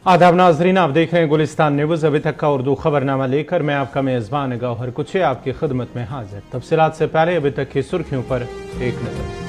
आदाब नाजरीन, आप देख रहे हैं गुलिस्तान न्यूज़। अभी तक का उर्दू खबरनामा लेकर मैं आपका मेज़बान गौहर कुछ आपकी खिदमत में हाजिर। तफसीलात से पहले अभी तक की सुर्खियों पर एक नज़र।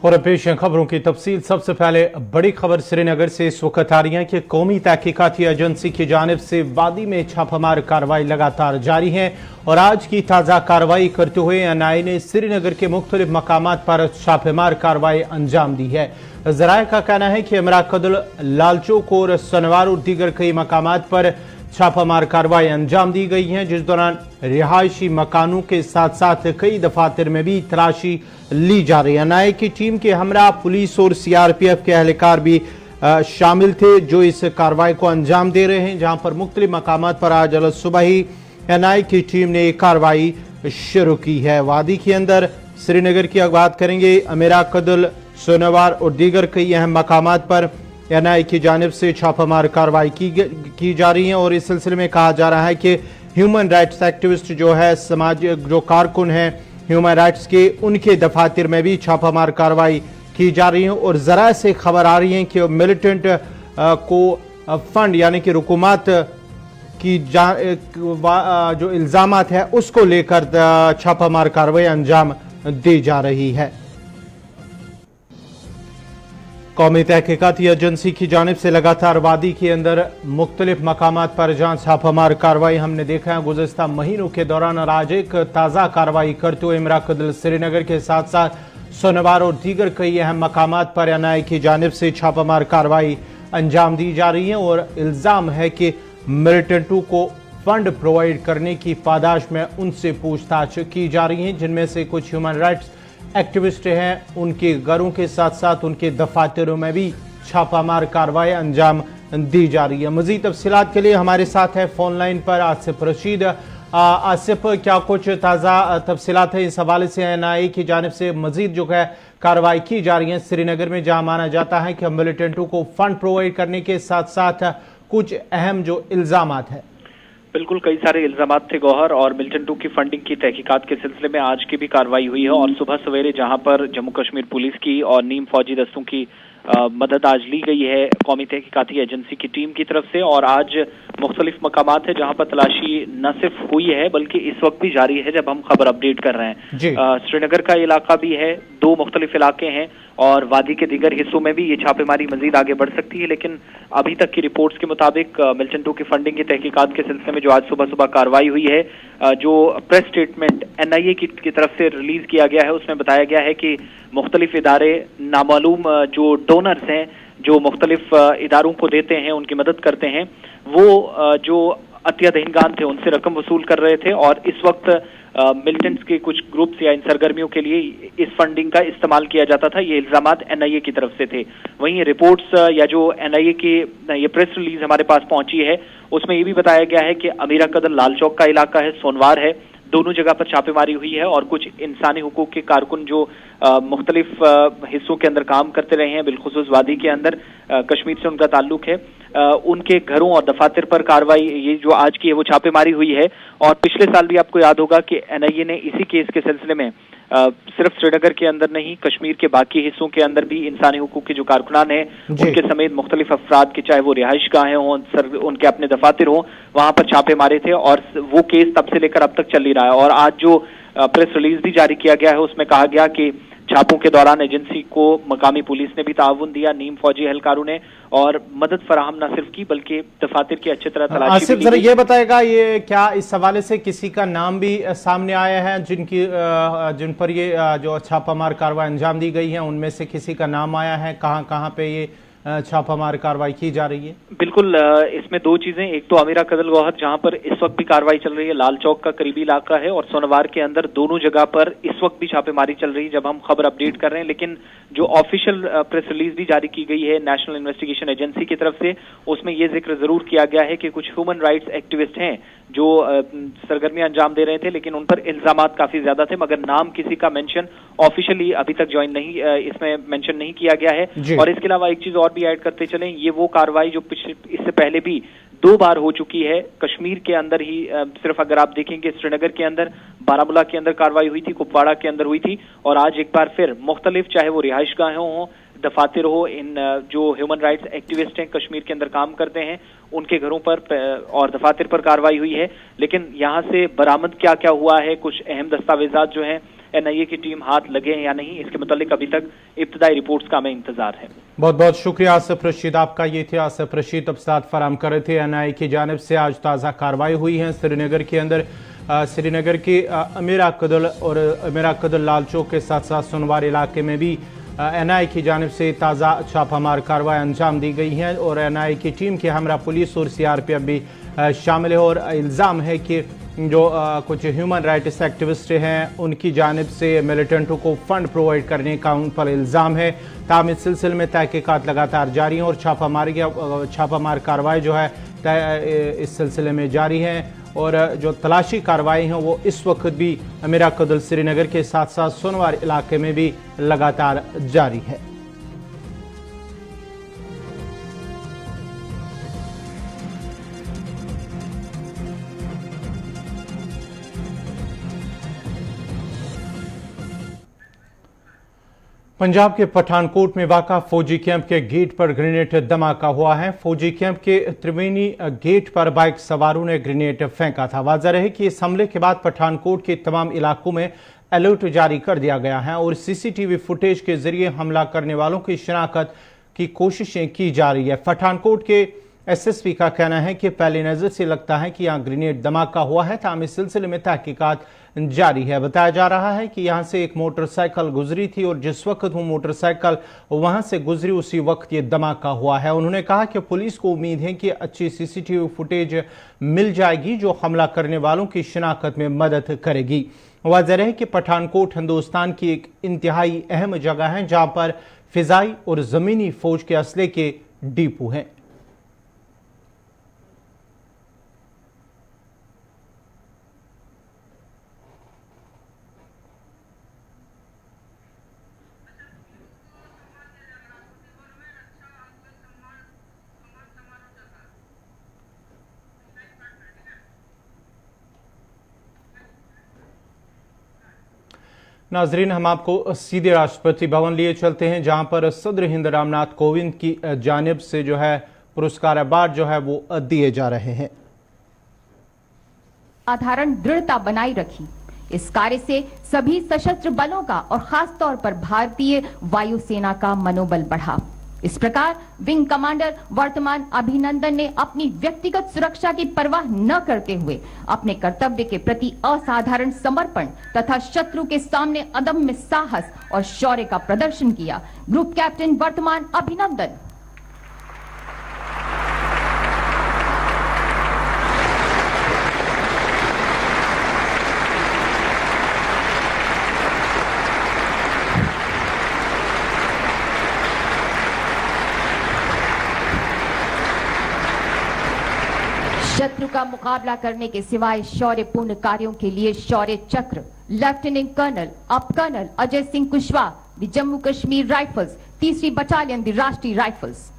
और पेश है खबरों की तफसील। सबसे पहले बड़ी खबर श्रीनगर से इस वक्त आ रही है कि कौमी तहकीकाती एजेंसी की जानिब से वादी में छापामार कार्रवाई लगातार जारी है और आज की ताज़ा कार्रवाई करते हुए एनआई ने श्रीनगर के मुख्तलिफ मकामात पर छापेमार कार्रवाई अंजाम दी है। जराये का कहना है कि इमराकदुल, लालचौक और सनवार और दीगर कई मकामात पर छापामार कार्रवाई अंजाम दी गई है, जिस दौरान रिहायशी मकानों के साथ साथ कई दफातर में भी तलाशी ली जा रही है। एनआई की टीम के हमरा पुलिस और सीआरपीएफ के एहलकार भी शामिल थे जो इस कार्रवाई को अंजाम दे रहे हैं, जहां पर मुख्तलिफ मकामात पर आज अलग सुबह ही एनआई की टीम ने कार्रवाई शुरू की है। वादी के अंदर श्रीनगर की बात करेंगे, इमराकदुल, सोनवार और दीगर कई अहम मकामात पर एनआई की जानिब से छापामार कार्रवाई की जा रही है और इस सिलसिले में कहा जा रहा है कि ह्यूमन राइट्स एक्टिविस्ट जो है, समाज जो कारकुन हैं ह्यूमन राइट्स के, उनके दफातर में भी छापामार कार्रवाई की जा रही है और ज़रा से खबर आ रही है कि मिलिटेंट को फंड यानी कि रुकूमत की जो इल्ज़ामात है उसको लेकर छापामार कार्रवाई अंजाम दी जा रही है। कौमी तहकीकाती एजेंसी की जानिब से लगातार वादी के अंदर मुख्तलिफ मकामात पर जहां छापामार कार्रवाई हमने देखा है गुज़श्ता महीनों के दौरान, और आज एक ताज़ा कार्रवाई करते हुए इमराकदुल श्रीनगर के साथ साथ सोनवार और दीगर कई अहम मकामात पर एनआई की जानिब से छापामार कार्रवाई अंजाम दी जा रही है और इल्ज़ाम है कि मिलिटेंटों को फंड प्रोवाइड करने की पादाश में उनसे पूछताछ की जा रही है, जिनमें से कुछ ह्यूमन राइट्स एक्टिविस्ट हैं, उनके घरों के साथ साथ उनके दफातरों में भी छापामार कार्रवाई अंजाम दी जा रही है। मजीद तफसीलात के लिए हमारे साथ है फोन लाइन पर आसिफ रशीद। आसिफ, क्या कुछ ताज़ा तफसीलात है इस हवाले से? एनआई की जानिब से मजीद जो है कार्रवाई की जा रही है श्रीनगर में, जहां माना जाता है कि मिलिटेंटों को फंड प्रोवाइड करने के साथ साथ कुछ अहम जो इल्ज़ामात है। बिल्कुल, कई सारे इल्जामात थे गौहर, और मिलिटेंटों की फंडिंग की तहकीकात के सिलसिले में आज की भी कार्रवाई हुई है और सुबह सवेरे जहां पर जम्मू कश्मीर पुलिस की और नीम फौजी दस्तों की मदद आज ली गई है कौमी तहकीकाती एजेंसी की टीम की तरफ से, और आज मुख्तलिफ मकामात है जहां पर तलाशी न सिर्फ हुई है बल्कि इस वक्त भी जारी है जब हम खबर अपडेट कर रहे हैं। श्रीनगर का इलाका भी है, दो मुख्तलिफ इलाके हैं और वादी के दीगर हिस्सों में भी ये छापेमारी मजीद आगे बढ़ सकती है, लेकिन अभी तक की रिपोर्ट्स के मुताबिक मिलिटेंटों की फंडिंग की तहकीकात के सिलसिले में जो आज सुबह सुबह कार्रवाई हुई है, जो प्रेस स्टेटमेंट एनआईए की तरफ से रिलीज किया गया है उसमें बताया गया है कि मुख्तलिफ इदारे, नामालूम जो डोनर्स हैं जो मुख्तलिफ इदारों को देते हैं, उनकी मदद करते हैं, वो जो अतिया दहिंगान थे उनसे रकम वसूल कर रहे थे और इस वक्त मिलिटेंट्स के कुछ ग्रुप्स या इन सरगर्मियों के लिए इस फंडिंग का इस्तेमाल किया जाता था। ये इल्जामात एनआईए की तरफ से थे। वहीं रिपोर्ट्स या जो एनआईए की ये प्रेस रिलीज हमारे पास पहुंची है उसमें ये भी बताया गया है कि अमीरा कदर लाल चौक का इलाका है, सोनवार है, दोनों जगह पर छापेमारी हुई है और कुछ इंसानी हुकूक के कारकुन जो मुख्तलिफ हिस्सों के अंदर काम करते रहे हैं, बिलखुसूस वादी के अंदर कश्मीर से उनका ताल्लुक है, उनके घरों और दफातर पर कार्रवाई ये जो आज की है वो छापेमारी हुई है। और पिछले साल भी आपको याद होगा कि एनआईए ने इसी केस के सिलसिले में सिर्फ श्रीनगर के अंदर नहीं, कश्मीर के बाकी हिस्सों के अंदर भी इंसानी हुकूक के जो कारकुनान हैं उनके समेत मुख्तलिफ अफराद के, चाहे वो रिहाइश गाहें हों, उनके अपने दफातर हों, वहां पर छापे मारे थे और वो केस तब से लेकर अब तक चल ही रहा है। और आज जो प्रेस रिलीज भी जारी किया गया है उसमें कहा गया कि छापों के दौरान एजेंसी को मकामी पुलिस ने भी ताउन दिया, नीम फौजी एहलकारों ने, और मदद फराहम न सिर्फ की बल्कि दफातर की अच्छी तरह तलाशी आसिफ भी जरा की। ये बताएगा, ये क्या इस हवाले से किसी का नाम भी सामने आया है जिन पर ये जो छापामार कार्रवाई अंजाम दी गई है, उनमें से किसी का नाम आया है? कहां कहां पे ये छापामार कार्रवाई की जा रही है? बिल्कुल, इसमें दो चीजें, एक तो अमीरा कदल गौहर जहां पर इस वक्त भी कार्रवाई चल रही है, लाल चौक का करीबी इलाका है, और सोनवार के अंदर दोनों जगह पर इस वक्त भी छापेमारी चल रही है जब हम खबर अपडेट कर रहे हैं। लेकिन जो ऑफिशियल प्रेस रिलीज भी जारी की गई है नेशनल इन्वेस्टिगेशन एजेंसी की तरफ से, उसमें यह जिक्र जरूर किया गया है कि कुछ ह्यूमन राइट्स एक्टिविस्ट हैं जो सरगर्मियां अंजाम दे रहे थे, लेकिन उन पर इल्जामात काफी ज्यादा थे, मगर नाम किसी का मेंशन ऑफिशियली अभी तक ज्वाइन नहीं, इसमें मेंशन नहीं किया गया है। और इसके अलावा एक चीज और भी ऐड करते चलें, ये वो कार्रवाई जो इससे पहले भी 2 बार हो चुकी है कश्मीर के अंदर ही। सिर्फ अगर आप देखेंगे श्रीनगर के अंदर, बारामूला के अंदर कार्रवाई हुई थी, कुपवाड़ा के अंदर हुई थी, और आज एक बार फिर मुख्तलिफ, चाहे वो रिहाइश गाहें हों, दफातर हो, इन जो ह्यूमन राइट्स एक्टिविस्ट हैं कश्मीर के अंदर काम करते हैं, उनके घरों पर और दफातर पर कार्रवाई हुई है। लेकिन यहाँ से बरामद क्या क्या हुआ है, कुछ अहम दस्तावेजात जो हैं एनआईए की टीम हाथ लगे हैं या नहीं, इसके मुतालिक अभी तक इब्तदाई रिपोर्ट्स का हमें इंतजार है। बहुत बहुत शुक्रिया आसिफ रशीद आपका। ये थे आसिफ रशीद तफसीलात फराम कर रहे थे। एनआईए की जानिब से आज ताज़ा कार्रवाई हुई है श्रीनगर के अंदर। श्रीनगर के अमीरा कदल लाल चौक के साथ साथ सोनवार इलाके में भी एनआईए की जानिब से ताज़ा छापामार कार्रवाई अंजाम दी गई हैं और एनआईए की टीम के हमरा पुलिस और सीआरपीएफ भी शामिल है। और इल्ज़ाम है कि जो कुछ ह्यूमन राइट्स एक्टिविस्ट हैं उनकी जानिब से मिलिटेंटों को फंड प्रोवाइड करने का उन पर इल्ज़ाम है। ताहम इस सिलसिले में तहकीकात लगातार जारी हैं और छापामार कार्रवाई जो है इस सिलसिले में जारी है। और जो तलाशी कार्रवाई हैं वो इस वक्त भी अमीरा कदल श्रीनगर के साथ साथ सोनवार इलाके में भी लगातार जारी है। पंजाब के पठानकोट में वाक़ा फौजी कैंप के गेट पर ग्रेनेड धमाका हुआ है। फौजी कैंप के त्रिवेणी गेट पर बाइक सवारों ने ग्रेनेड फेंका था। वाज़ह रहे कि इस हमले के बाद पठानकोट के तमाम इलाकों में अलर्ट जारी कर दिया गया है और सीसीटीवी फुटेज के जरिए हमला करने वालों की शिनाख्त की कोशिशें की जा रही है। पठानकोट के एसएसपी का कहना है कि पहली नज़र से लगता है कि यहाँ ग्रेनेड धमाका हुआ है, ताहम इस सिलसिले में तहकीकात जारी है। बताया जा रहा है कि यहाँ से एक मोटरसाइकिल गुजरी थी और जिस वक्त वो मोटरसाइकिल वहाँ से गुजरी उसी वक्त ये धमाका हुआ है। उन्होंने कहा कि पुलिस को उम्मीद है कि अच्छी सीसीटीवी फुटेज मिल जाएगी जो हमला करने वालों की शिनाख्त में मदद करेगी। वाज़ह है कि पठानकोट हिंदुस्तान की एक इंतहाई अहम जगह है जहाँ पर फिजाई और ज़मीनी फौज के असले के डिपो हैं। नाजरीन, हम आपको सीधे राष्ट्रपति भवन लिए चलते हैं जहां पर सदर हिंद रामनाथ कोविंद की जानिब से जो है पुरस्कार अवार्ड जो है वो दिए जा रहे हैं। साधारण दृढ़ता बनाई रखी। इस कार्य से सभी सशस्त्र बलों का और खास तौर पर भारतीय वायुसेना का मनोबल बढ़ा। इस प्रकार विंग कमांडर वर्तमान अभिनंदन ने अपनी व्यक्तिगत सुरक्षा की परवाह न करते हुए अपने कर्तव्य के प्रति असाधारण समर्पण तथा शत्रु के सामने अदम्य साहस और शौर्य का प्रदर्शन किया। ग्रुप कैप्टन वर्तमान अभिनंदन। शत्रु का मुकाबला करने के सिवाय शौर्यपूर्ण कार्यों के लिए शौर्य चक्र लेफ्टिनेंट कर्नल अब colonel Ajay Singh Kushwaha, the Jammu Kashmir Rifles, 3री बटालियन, द राष्ट्रीय राइफल्स।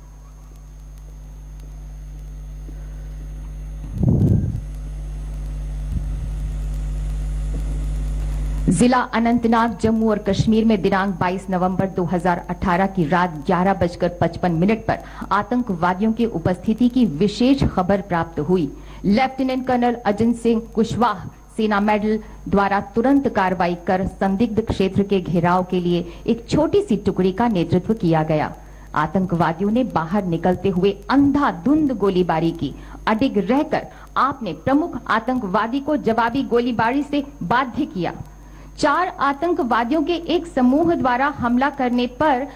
जिला अनंतनाग, जम्मू और कश्मीर में दिनांक 22 नवंबर 2018 की रात 11:55 पर आतंकवादियों की उपस्थिति की विशेष खबर प्राप्त हुई। लेफ्टिनेंट कर्नल अजय सिंह कुशवाहा सेना मेडल द्वारा तुरंत कार्रवाई कर संदिग्ध क्षेत्र के घेराव के लिए एक छोटी सी टुकड़ी का नेतृत्व किया गया। आतंकवादियों ने बाहर निकलते हुए अंधाधुंध गोलीबारी की। अडिग रहकर आपने प्रमुख आतंकवादी को जवाबी गोलीबारी से बाध्य किया। 4 आतंकवादियों के एक समूह द्वारा हमला करने पर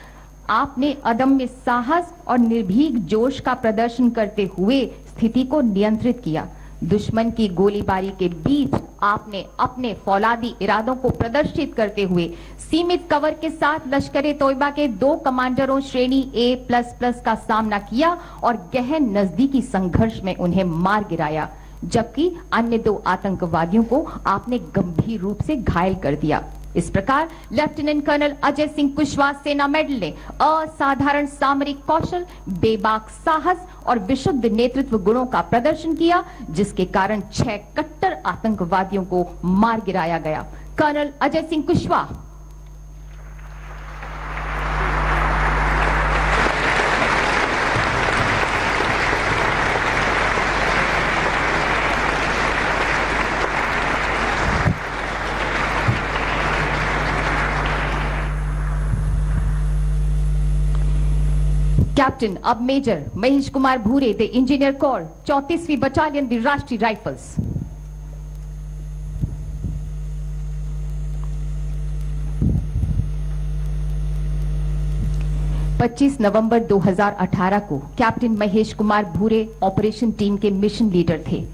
आपने अदम्य साहस और निर्भीक जोश का प्रदर्शन करते हुए स्थिति को नियंत्रित किया। दुश्मन की गोलीबारी के बीच आपने अपने फौलादी इरादों को प्रदर्शित करते हुए सीमित कवर के साथ लश्कर ए तोयबा के 2 कमांडरों श्रेणी A++ का सामना किया और गहन नजदीकी संघर्ष में उन्हें मार गिराया, जबकि अन्य 2 आतंकवादियों को आपने गंभीर रूप से घायल कर दिया। इस प्रकार लेफ्टिनेंट कर्नल अजय सिंह कुशवाहा सेना मेडल ने असाधारण सामरिक कौशल, बेबाक साहस और विशुद्ध नेतृत्व गुणों का प्रदर्शन किया, जिसके कारण 6 कट्टर आतंकवादियों को मार गिराया गया। कर्नल अजय सिंह कुशवाहा। कैप्टन अब major Mahesh Kumar Bhure, the engineer corps, 34वीं बटालियन, द राष्ट्रीय राइफल्स। पच्चीस नवंबर 2018 को captain Mahesh Kumar Bhure operation team के मिशन लीडर थे।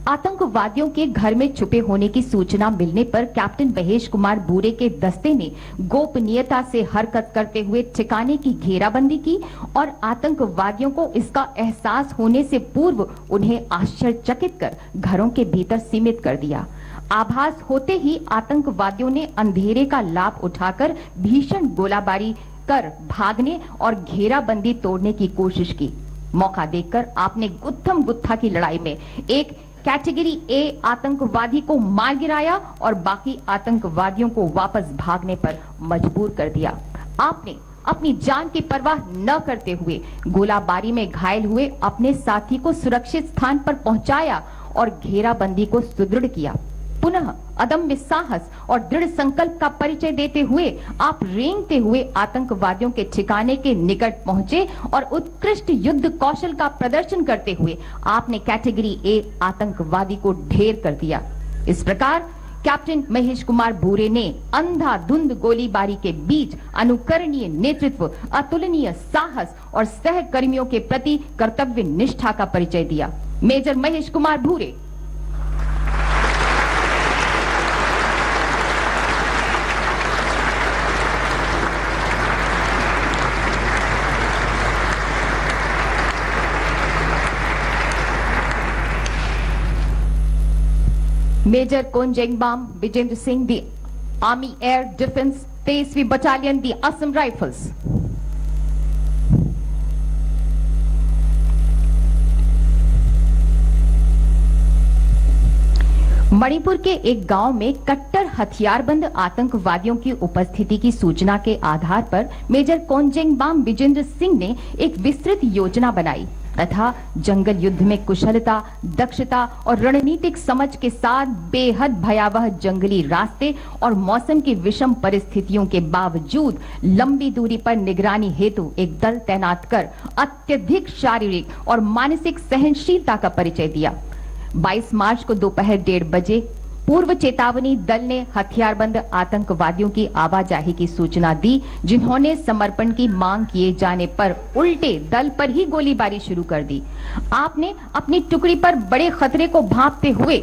आतंकवादियों के घर में छुपे होने की सूचना मिलने पर कैप्टन महेश कुमार भूरे के दस्ते ने गोपनीयता से हरकत करते हुए ठिकाने की घेराबंदी की और आतंकवादियों को इसका एहसास होने से पूर्व उन्हें आश्चर्यचकित कर घरों के भीतर सीमित कर दिया। आभास होते ही आतंकवादियों ने अंधेरे का लाभ उठाकर भीषण गोलाबारी कर भागने और घेराबंदी तोड़ने की कोशिश की। मौका देखकर आपने गुत्थम गुत्था की लड़ाई में एक कैटेगरी A आतंकवादी को मार गिराया और बाकी आतंकवादियों को वापस भागने पर मजबूर कर दिया। आपने अपनी जान की परवाह न करते हुए गोलाबारी में घायल हुए अपने साथी को सुरक्षित स्थान पर पहुंचाया और घेराबंदी को सुदृढ़ किया। पुनः अदम्य साहस और दृढ़ संकल्प का परिचय देते हुए आप रेंगते हुए आतंकवादियों के ठिकाने के निकट पहुंचे और उत्कृष्ट युद्ध कौशल का प्रदर्शन करते हुए आपने कैटेगरी A आतंकवादी को ढेर कर दिया। इस प्रकार कैप्टन महेश कुमार भूरे ने अंधाधुंध गोलीबारी के बीच अनुकरणीय नेतृत्व, अतुलनीय साहस और सहकर्मियों के प्रति कर्तव्य निष्ठा का परिचय दिया। Major Mahesh Kumar Bhure. Major Konjengbam Vijendra Singh, the Army Air Defence, 23वीं battalion, the Assam Rifles. Manipur के एक गांव में कट्टर हथियारबंद आतंकवादियों की उपस्थिति की सूचना के आधार पर मेजर कोंजेंगबाम विजेंद्र सिंह ने एक विस्तृत योजना बनाई तथा जंगल युद्ध में कुशलता, दक्षता और रणनीतिक समझ के साथ बेहद भयावह जंगली रास्ते और मौसम की विषम परिस्थितियों के बावजूद लंबी दूरी पर निगरानी हेतु एक दल तैनात कर अत्यधिक शारीरिक और मानसिक सहनशीलता का परिचय दिया। 22 मार्च को दोपहर 1:30 बजे पूर्व चेतावनी दल ने हथियारबंद आतंकवादियों की आवाजाही की सूचना दी, जिन्होंने समर्पण की मांग किए जाने पर उल्टे दल पर ही गोलीबारी शुरू कर दी। आपने अपनी टुकड़ी पर बड़े खतरे को भांपते हुए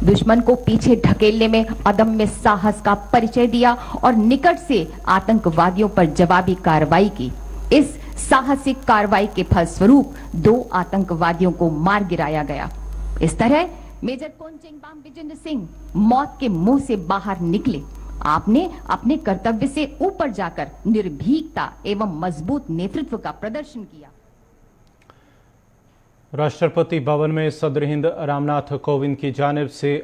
दुश्मन को पीछे ढकेलने में अदम्य साहस का परिचय दिया और निकट से आतंकवादियों पर जवाबी कार्रवाई की। इस साहसिक कार्रवाई के फलस्वरूप 2 आतंकवादियों को मार गिराया गया। इस तरह मेजर कोनचेंगबाम विजेंद्र सिंह मौत के मुंह से बाहर निकले। आपने अपने कर्तव्य से ऊपर जाकर निर्भीकता एवं मजबूत नेतृत्व का प्रदर्शन किया। राष्ट्रपति भवन में सदर हिंद रामनाथ कोविंद की जानिब से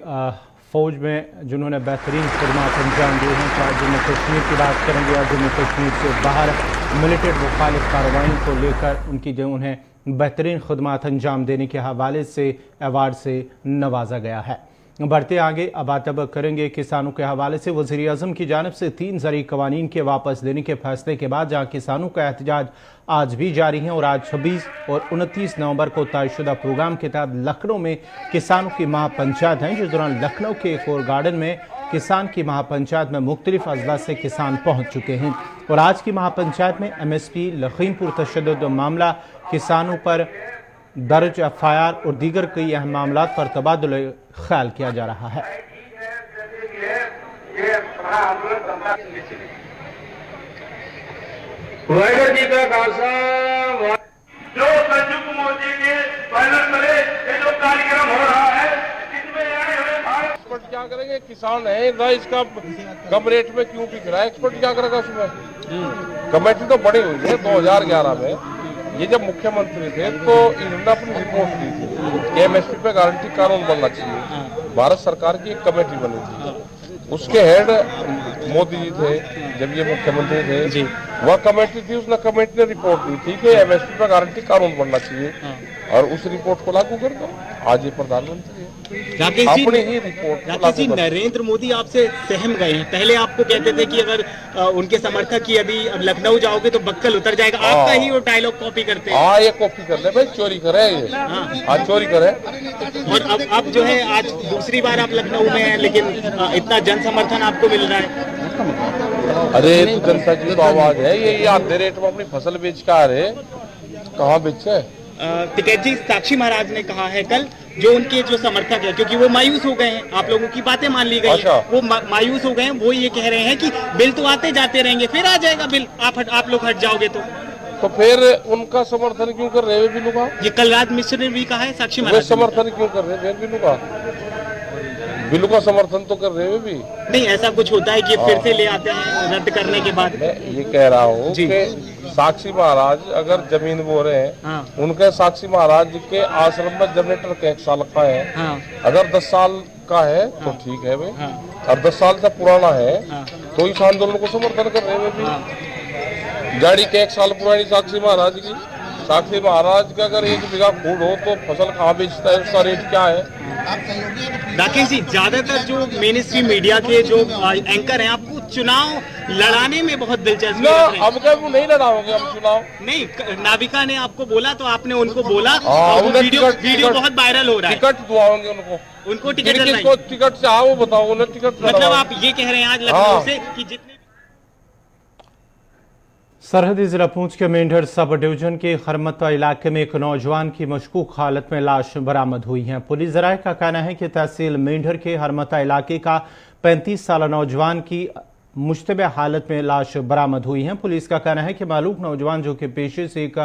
फौज में जिन्होंने बेहतरीन खिदमत अंजाम दी हैं, चाहे जम्मू कश्मीर की बात करेंगे या जम्मू कश्मीर से बाहर मिलिटेंट मुखालिफ कार्रवाई को लेकर उनकी जो उन्हें बेहतरीन खिदमत अंजाम देने के हवाले से अवार्ड से नवाजा गया है। बढ़ते आगे अब बात करेंगे किसानों के हवाले से। वज़ीर आज़म की जानिब से 3 ज़रूरी कवानीन के वापस लेने के फैसले के बाद जहाँ किसानों का एहतजाज आज भी जारी है और आज 26 और 29 नवंबर को तयशुदा प्रोग्राम के तहत लखनऊ में किसानों की महापंचायत है, जिस दौरान लखनऊ के एक और गार्डन में किसान की महापंचायत में मुख्तलिफ अजला से किसान पहुँच चुके हैं और आज की महापंचायत में MSP लखीमपुर तशद्दुद मामला, किसानों पर दर्ज FIR और दीगर कई अहम मामला पर तबादुल ख्याल किया जा रहा है। वाहिगुरू जी का खालसा। जो संयुक्त मोदी के पैनल करे ये जो कार्यक्रम हो रहा है इसमें आए हुए एक्सपर्ट क्या करेंगे? किसान है ना, इसका कम रेट में क्यों बिक रहा है? एक्सपर्ट क्या करेगा उसमें? कमेटी तो बड़ी हुई है 2011 में। ये जब मुख्यमंत्री थे तो इन्होंने अपनी रिपोर्ट दी थी कि MSP पे गारंटी कानून बनना चाहिए। भारत सरकार की एक कमेटी बनी थी, उसके हेड मोदी जी थे जब ये मुख्यमंत्री थे जी। वह कमेटी थी, उसने कमेटी ने रिपोर्ट दी थी कि MSP पे गारंटी कानून बनना चाहिए और उस रिपोर्ट को लागू कर दो। आज ये प्रधानमंत्री है, अपनी ही रिपोर्ट। नरेंद्र मोदी आपसे सहम गए हैं। पहले आपको कहते थे कि अगर उनके समर्थक की अभी अब लखनऊ जाओगे तो बक्कल उतर जाएगा, आपका ही वो डायलॉग कॉपी करते हैं। हाँ, ये कॉपी कर ले भाई, चोरी करे ये। आज चोरी करे। और अब जो है आज दूसरी बार आप लखनऊ में हैं, लेकिन इतना जन समर्थन आपको मिल रहा है। अरे तो जनता की तो आवाज है। ये आधे रेट में अपनी फसल बेच के आ रहे, कहाँ बेचे? टिकैत जी, साक्षी महाराज ने कहा है कल, जो उनके जो समर्थक है, क्योंकि वो मायूस हो गए हैं, आप लोगों की बातें मान ली गई। अच्छा। वो मायूस हो गए हैं, वो ये कह रहे हैं कि बिल तो आते जाते रहेंगे, फिर आ जाएगा बिल, आप लोग हट जाओगे तो फिर उनका समर्थन क्यों कर रहे हैं बिल्लू का? ये कलराज मिश्र ने भी कहा है, साक्षी महाराज समर्थन क्यों कर रहे हैं बिल्लू का? बिल्लू का समर्थन तो कर रहे हैं भी नहीं। ऐसा कुछ होता है कि फिर से ले आते हैं रद्द करने के बाद। मैं ये कह रहा हूँ कि साक्षी महाराज अगर जमीन बो रहे हैं, उनके साक्षी महाराज के आश्रम में जनरेटर का 1 साल का है। अगर 10 साल का है तो ठीक है भाई, और 10 साल से पुराना है तो इस आंदोलन को समर्थन कर रहे हैं भी। गाड़ी के 1 साल पुरानी साक्षी महाराज की, साक्षी महाराज का अगर 1 बीघा खूड हो तो फसल कहाँ बेचता है, उसका रेट क्या है? राकेश जी, ज्यादातर जो मेन स्ट्रीम मीडिया के जो एंकर हैं, आपको चुनाव लड़ाने में बहुत दिलचस्पी है। अब क्या वो नहीं लड़ाओगे हम चुनाव? नहीं, नाविका ने आपको बोला तो आपने उनको बोला, वीडियो बहुत वायरल हो रहा है। टिकट दुआओगे उनको टिकट से? हाँ, वो बताओ उन्हें टिकट। मतलब आप ये कह रहे हैं आज लखनऊ से कि जितने सरहदी जिला पूंछ के मेंढर सब डिवीजन के खरमता इलाके में एक नौजवान की मशकूक हालत में लाश बरामद हुई है। पुलिस जराये का कहना है कि तहसील मेंढर के हरमता इलाके का 35 साल नौजवान की मुश्तबह हालत में लाश बरामद हुई है। पुलिस का कहना है कि मालूम नौजवान जो कि पेशे से एक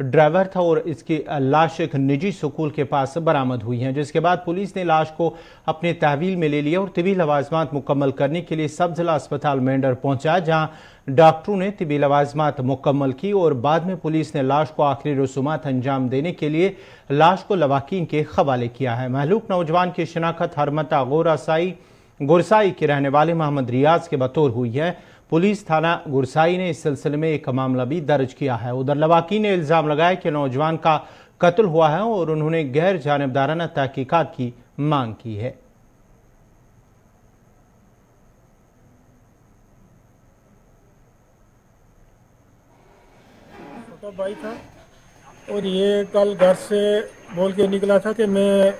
ड्राइवर था और इसकी लाश एक निजी स्कूल के पास बरामद हुई है, जिसके बाद पुलिस ने लाश को अपने तहवील में ले लिया और तिबी लवाजमात मुकम्मल करने के लिए सब जिला अस्पताल मेंढर पहुंचा, जहां डॉक्टरों ने तिबी लवाजमात मुकम्मल की और बाद में पुलिस ने लाश को आखिरी रसूमात अंजाम देने के लिए लाश को लवाकीन के हवाले किया है। महलूक नौजवान की शिनाख्त हरमता गुरसाई के रहने वाले मोहम्मद रियाज के बतौर हुई है। पुलिस थाना गुरसाई ने इस सिलसिले में एक मामला भी दर्ज किया है। उधर लवाकी ने इल्जाम लगाया कि नौजवान का कत्ल हुआ है और उन्होंने गैर जानिबदाराना तहकीकात की मांग की है। छोटा भाई था और ये कल घर से बोल के निकला था कि मैं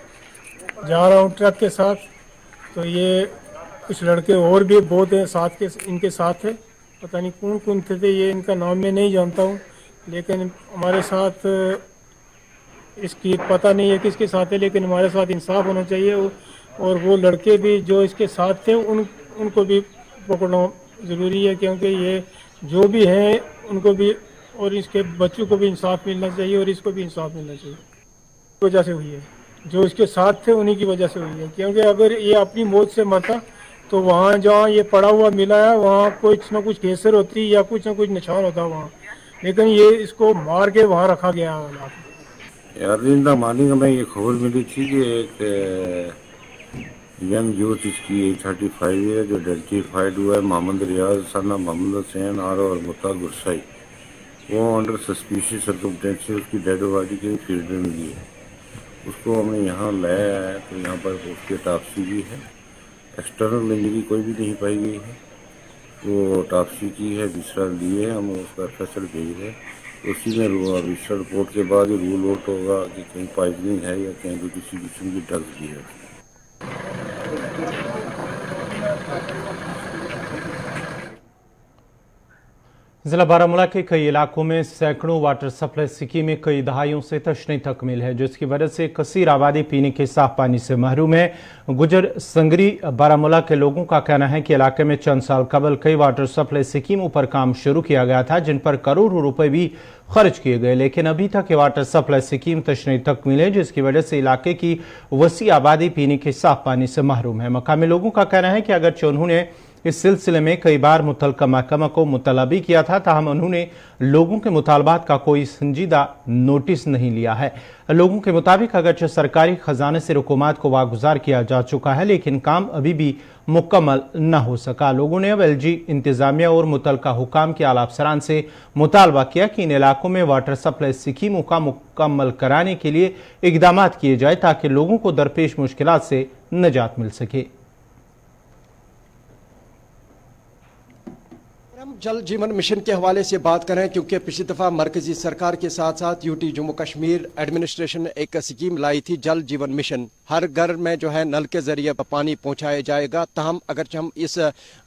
जा रहा हूँ ट्रक के साथ, तो ये कुछ लड़के और भी बहुत है साथ के, इनके साथ है, पता नहीं कौन कौन थे ये इनका नाम मैं नहीं जानता हूँ, लेकिन हमारे साथ इसकी पता नहीं है किसके साथ है, लेकिन हमारे साथ इंसाफ होना चाहिए और वो लड़के भी जो इसके साथ थे उनको भी पकड़ना ज़रूरी है, क्योंकि ये जो भी हैं उनको भी और इसके बच्चों को भी इंसाफ मिलना चाहिए और इसको भी इंसाफ मिलना चाहिए। वजह से हुई है। जो इसके साथ थे उन्हीं की वजह से हुई है, क्योंकि अगर ये अपनी मौत से मरता तो वहाँ जहाँ ये पड़ा हुआ मिला है वहाँ कुछ ना कुछ केसर होती या कुछ ना कुछ निशान होता वहाँ, लेकिन ये इसको मार के वहाँ रखा गया है। यार जिंदा मॉर्निंग में ये खबर मिली थी कि एक यंग यूथ इसकी 35 है जो आइडेंटिफाइड हुआ है मोहम्मद रियाज सना मोहम्मद हुसैन और मुता गुरसाई, वो अंडर सस्पिशियस सर्कमस्टेंसेस उसकी डेड बॉडी की फील्ड में मिली है। उसको हमने यहाँ लाया है तो यहाँ पर उसकी ऑटोप्सी भी है, एक्सटर्नल इंजरी कोई भी नहीं पाई गई है। वो ऑटोप्सी की है, विसरा लिए हम उसका फसल भेज रहे हैं, उसी में विसरा रिपोर्ट के बाद रूल आउट होगा कि कहीं पॉइजनिंग है या कहीं भी किसी किस्म की ड्रग्स भी है। जिला बारामूला के कई इलाकों में सैकड़ों वाटर सप्लाई स्कीमें कई दहाइयों से तशनी तकमील है, जिसकी वजह से कसीर आबादी पीने के साफ पानी से महरूम है। गुजर संगरी बारामूला के लोगों का कहना है कि इलाके में चंद साल कबल कई वाटर सप्लाई स्कीमों पर काम शुरू किया गया था, जिन पर करोड़ों रुपए भी खर्च किए गए, लेकिन अभी तक ये वाटर सप्लाई स्कीम तशनी तकमील है, जिसकी वजह से इलाके की वसी आबादी पीने के साफ पानी से महरूम है। मकामी लोगों का कहना है कि अगरचे उन्होंने इस सिलसिले में कई बार मुतल्लिका महकमा को मुतला भी किया था, ताहम उन्होंने लोगों के मुतालबात का कोई संजीदा नोटिस नहीं लिया है। लोगों के मुताबिक अगरचे सरकारी खजाने से हुकूमत को वागुजार किया जा चुका है, लेकिन काम अभी भी मुकम्मल न हो सका। लोगों ने अब LG इंतजामिया और मुतल्लिका हुकाम के आला अफसरान से मुतालबा किया कि इन इलाकों में वाटर सप्लाई स्कीमों का मुकम्मल कराने के लिए इकदाम किए जाए ताकि लोगों को दरपेश मुश्किलात से निजात मिल सके। जल जीवन मिशन के हवाले से बात करें, क्योंकि पिछली दफ़ा मरकजी सरकार के साथ साथ यूटी जम्मू कश्मीर एडमिनिस्ट्रेशन ने एक स्कीम लाई थी जल जीवन मिशन, हर घर में जो है नल के जरिए पानी पहुंचाया जाएगा। तहम अगर हम इस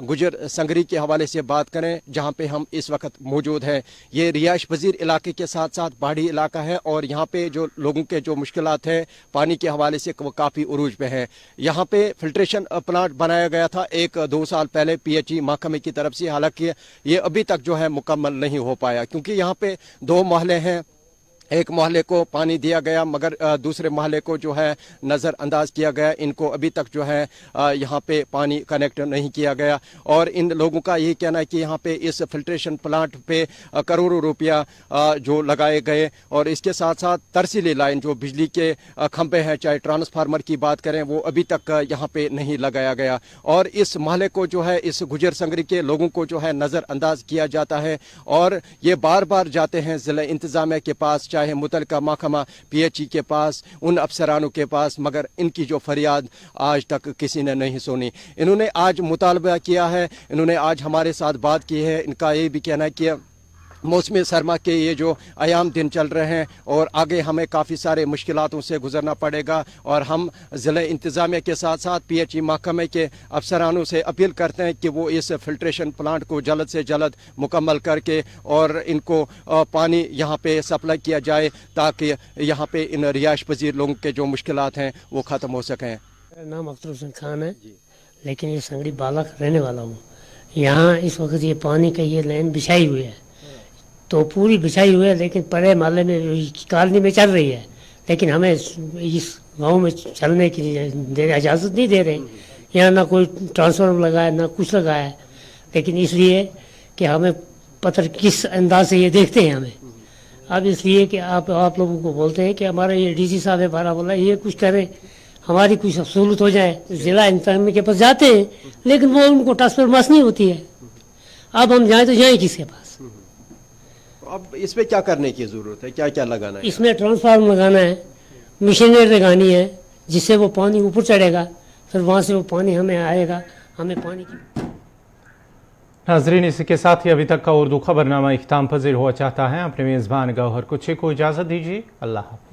गुजर संगरी के हवाले से बात करें जहां पे हम इस वक्त मौजूद हैं, ये रिहाइश पजीर इलाके के साथ साथ पहाड़ी इलाका है और यहाँ पे जो लोगों के जो मुश्किलात हैं पानी के हवाले से वो काफ़ी उरूज पे हैं। यहाँ पे फिल्ट्रेशन प्लांट बनाया गया था 1-2 साल पहले PHE महकमे की तरफ से, हालांकि ये अभी तक जो है मुकम्मल नहीं हो पाया, क्योंकि यहाँ पे 2 मोहल्ले हैं। एक मोहल्ले को पानी दिया गया मगर दूसरे मोहल्ले को जो है नज़रअंदाज किया गया, इनको अभी तक जो है यहाँ पे पानी कनेक्ट नहीं किया गया। और इन लोगों का यही कहना है कि यहाँ पे इस फिल्ट्रेशन प्लांट पे करोड़ों रुपया जो लगाए गए और इसके साथ साथ तरसीली लाइन जो बिजली के खंभे हैं, चाहे ट्रांसफार्मर की बात करें, वो अभी तक यहाँ पे नहीं लगाया गया। और इस मोहल्ले को जो है इस गुजर संगरी के लोगों को जो है नज़रअंदाज किया जाता है और ये बार बार जाते हैं ज़िला इंतज़ामिया के पास, चाहे मुतल्लिका महकमा PHE के पास, उन अफसरानों के पास, मगर इनकी जो फरियाद आज तक किसी ने नहीं सुनी। इन्होंने आज मुतालबा किया है, इन्होंने आज हमारे साथ बात की है। इनका ये भी कहना है कि मौसमी सरमा के ये जो अयाम दिन चल रहे हैं और आगे हमें काफ़ी सारे मुश्किलातों से गुजरना पड़ेगा और हम ज़िला इंतज़ामिया के साथ साथ PHE महकमे के अफसरानों से अपील करते हैं कि वो इस फिल्ट्रेशन प्लांट को जल्द से जल्द मुकम्मल करके और इनको पानी यहाँ पे सप्लाई किया जाए ताकि यहाँ पे इन रिहाइश पजीर लोगों के जो मुश्किलात हैं वो ख़त्म हो सकें। मेरा नाम अख्तर हुसैन खान है, लेकिन ये संगड़ी बाला का रहने वाला हूँ। यहाँ इस वक्त ये पानी का ये लाइन बिछाई हुई है, तो पूरी बिछाई हुई है, लेकिन परे माले में कॉलोनी में चल रही है, लेकिन हमें इस गांव में चलने की इजाज़त नहीं दे रहे। यहाँ ना कोई ट्रांसफार्मर लगा है ना कुछ लगा है, लेकिन इसलिए कि हमें पता किस अंदाज से ये देखते हैं हमें। अब इसलिए कि आप लोगों को बोलते हैं कि हमारा ये DC साहब है बारामूला, ये कुछ करें, हमारी कुछ सहूलत हो जाए। ज़िला इंतज़ामिया के पास जाते हैं, लेकिन वो उनको ट्रांसफर मास नहीं होती है। अब हम जाएँ तो जाएँ किसके पास? अब इसमें क्या करने की जरूरत है, क्या क्या लगाना है? इसमें ट्रांसफार्मर लगाना है, मशीनरी लगानी है, जिससे वो पानी ऊपर चढ़ेगा, फिर वहाँ से वो पानी हमें आएगा, हमें पानी की। नाजरीन, इसी के साथ ही अभी तक का उर्दू खबरनामा इख्तिताम पजीर हुआ चाहता है। अपने मेज़बान गौहर कुछ को इजाज़त दीजिए। अल्लाह हाफ़िज़।